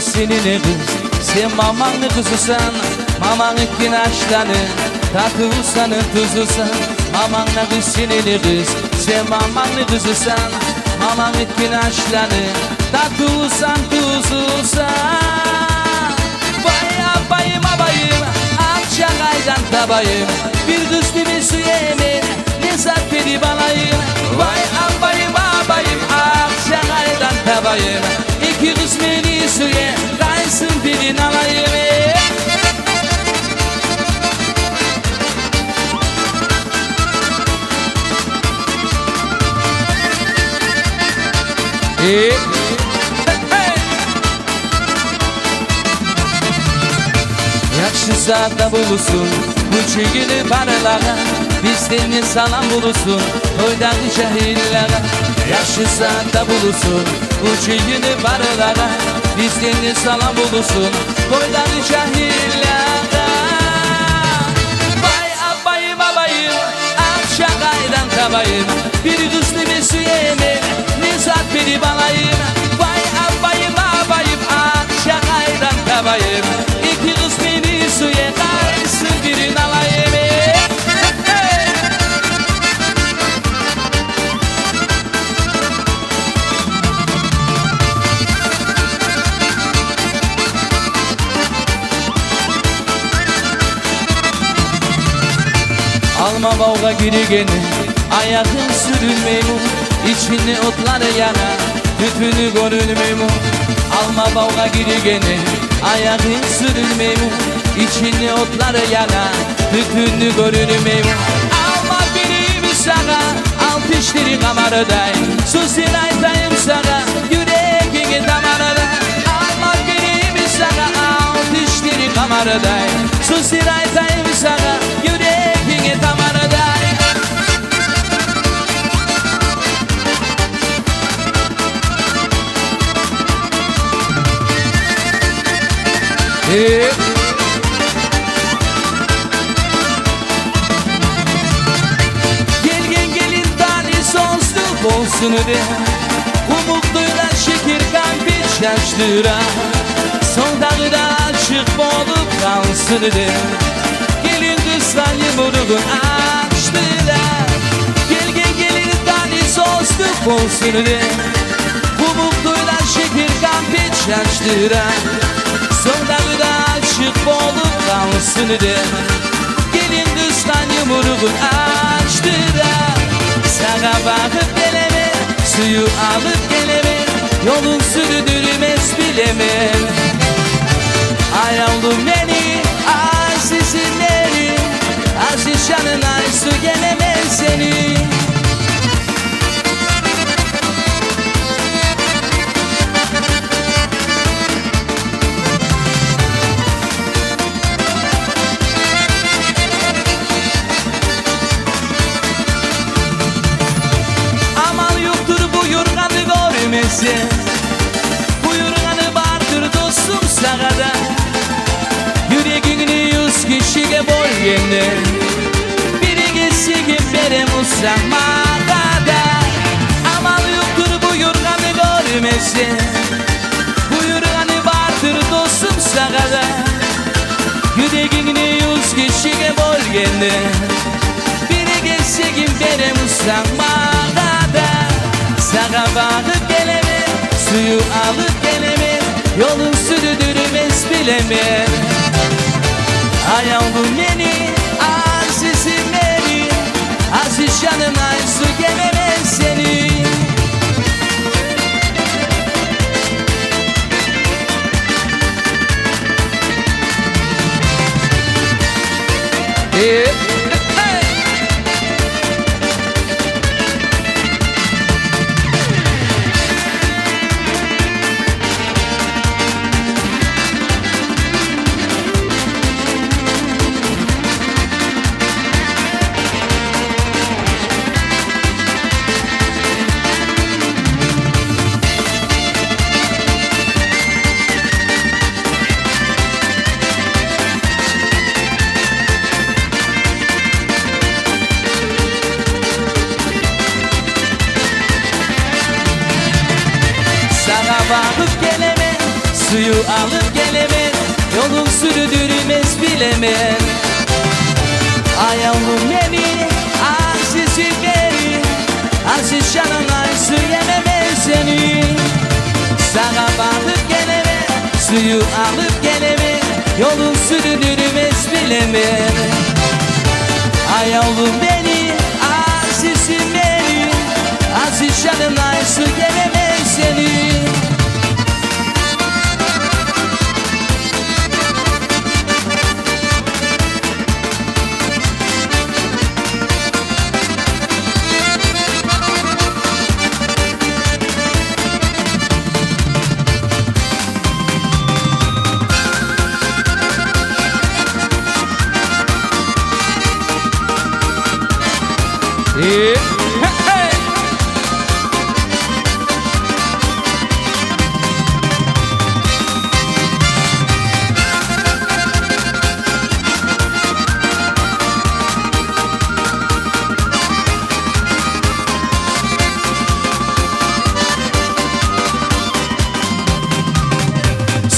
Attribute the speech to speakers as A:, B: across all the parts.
A: kız senin kız. Sen mamanın kızısan, mamanın kinaşlanı. Tatlısanın tuzusan, mamanın kız senin kız. Sen mamanın kızısan, mamanın kinaşlanı. Tatlısan tuzusan. Vay abayım abayım, Akçakay'dan tabayım. Bir kız gibi su yemin, ne zat verip alayım. Vay abayım abayım, Akçakay'dan tabayım. İki kız beni suya kaysın birini alayım. Yakşı saatte bulursun bu çigili paralara. Bizden salam bulursun toydaki cahillere. Yakşı saatte bulursun bu çigili paralara. Bizden salam bulursun toydaki cahillere. Vay abayım abayım, Akçakay'dan tabayım. Bir kızlı bir su yemin, ne zat verip alayım. Vay abayım abayım, Akçakay'dan tabayım. İki kız beni suya kaysın birini alayım. Alma bavga girigeni, ayakın sürülmeymu. İçinde otlar yana, tütünü görünmeymu. Alma bavga girigeni, ayakın sürülmeymu. İçinde otlar yana, tütünü görünmeymu. Alma birimi sana, al pişleri kamarıdayım. Susin aytayım sana, yüreğini damarıda. Alma birimi sana, al pişleri kamarıdayım. Susin aytayım sana, yüreğini damarıda. Gelgen gelin tane sonsuz olsun de. Umukluyla şekir kalbi şaştıra. Son dağda açık olup kalsın de. Gelin kızlar yumruğun açtıra. Gelgen gelin tane sonsuz olsun de. Umukluyla şekir kalbi şaştıra. Son dağda açık olup kalsın de. Gelin kızdan yumruğun açtı da. Sana bakıp gelemem, suyu alıp gelemem. Yolun sürdürmez bilemem. Ay oldum beni, azizimleri. Aziz canına su gelemez seni. Buyurganı vardır dostum sana da. Yüreğini 100 kişiye bölgende. Biri gitsi gibi musamada da. Amal yoktur buyurganı görmesin. Buyurganı vardır dostum sana da. Yüreğini 100 kişiye bölgende. Biri gitsi gibi musamada da. Sana bakıp gelemem, suyu alıp gelemem. Yolun sürdürmez bilemem. Ay oldum beni, azizim beni. Aziz canıma su gelemez seni. Suyu alıp gelemem, yolun sürdürmez bilemem. Ay yavrum beni, azizim beni, aziz canına su yenemez seni. Sana bakıp gelemem, suyu alıp gelemem, yolun sürdürmez bilemem. Ay yavrum beni, azizim beni, aziz canına su yenemez seni. Hey.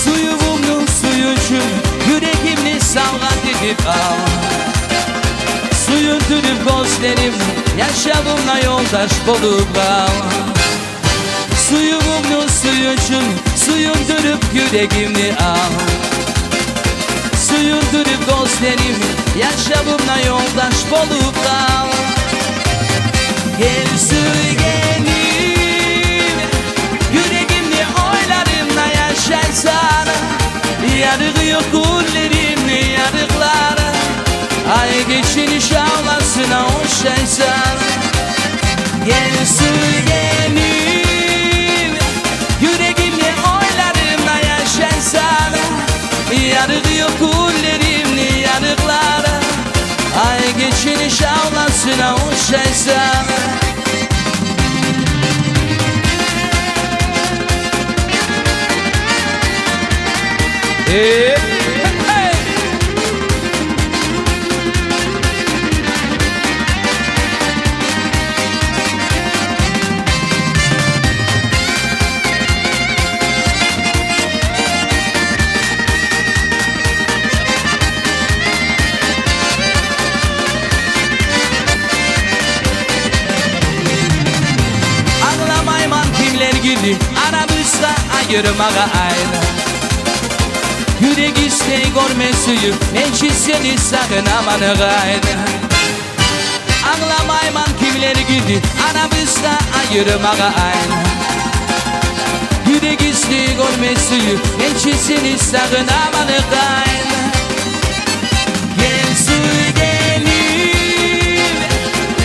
A: Suyu buldum suyucu, yüreğimni savlat edip al. Suyun dürüp gözlerim, yaşamımla yoldaş bulup kal. Suyu buldum suyucu, suyun dürüp yüreğimni al. Suyun dürüp gözlerim, yaşamımla yoldaş bulup kal. Gel su gelir, yüreğimni oylarımla yaşaysan. Yarığı kullerimle yarıklar, ay geçin şavlasına hoşaysan. Gel su gelir, yüreğimle oylarımla yaşaysan. Yarığı kullerimle yarıklar, ay geçin şavlasına hoşaysan. Hey. Aramızda ayırmağa aynı. Yürek iste görme suyu, mençi seni sakın aman gayrı. Ağlamayman kimler gibi, aramızda ayırmağa aynı. Yürek iste görme suyu, mençi seni sakın aman gayrı. Gel su gelir,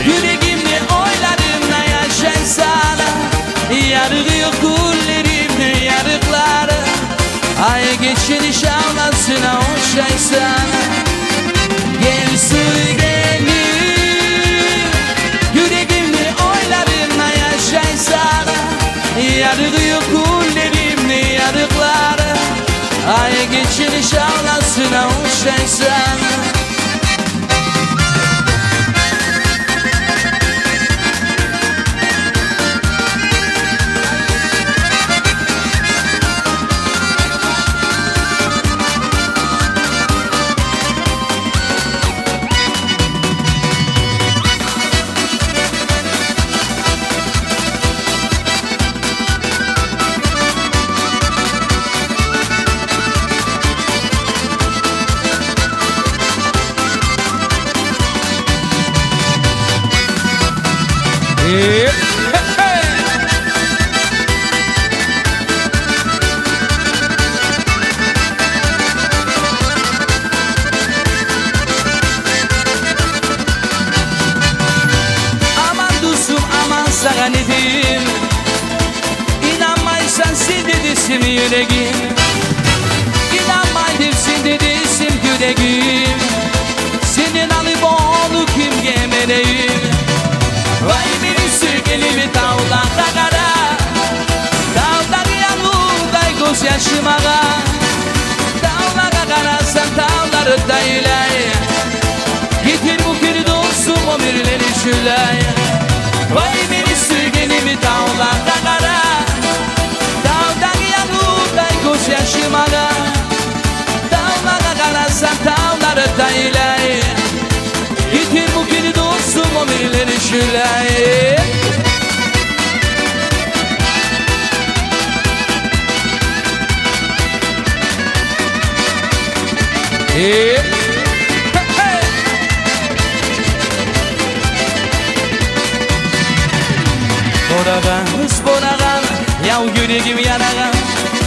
A: yüreğimle oylarımla yaşaysan. Yarığı kullerimle yarıkları, ay geçin şavlasına hoşaysan. Gel su gelir, yüreğimle oylarımla yaşaysan. Yarığı kullerimle yarıkları, ay geçin şavlasına hoşaysan. Hey. Aman dostum aman sana ne diyeyim, İnanmaysan sil dedisim yüreğim. İnanmaydım sil dedisim yüreğim. Senin alıp onu kim gemeleyim. Vay beni sürgelimi tavlanda kara, dağlar yanımda göz yaşıma. Dağlara kararsan dağları da ilay, getir bu kiri dostum o birileri şülay. Vay beni sürgelimi tavlanda kara, dağlar yanımda göz göz yaşıma dağlara kararsan dağları taylay getir bu geri dostum o birileri şülay Borağan, kız borağan, yav yüreğim yanağan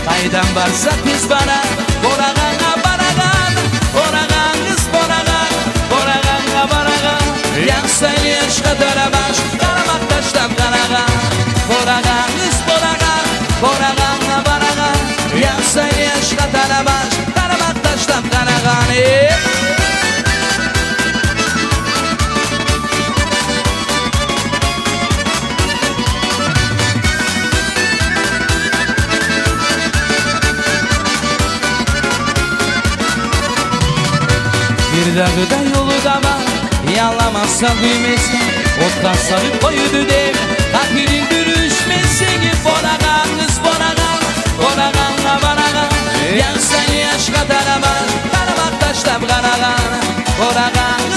A: Kaydan varsa kız bana, borağana barağan Borağan, kız borağan, borağana barağan Yansaylı yaşka dönemez, karamak taştan kanağan Borağan, kız borağan, borağana barağan Yansaylı yaşka dönemez, karamak taştan kanağan Bir dağda yolu da var, yalamazsan düğmesin Ottan sarıp koyudu dev, katilin dürüşmesin Borağan kız borağan, borağanla barağan Yansan yaş kataramaz, karamak taşlam kanağan Borağan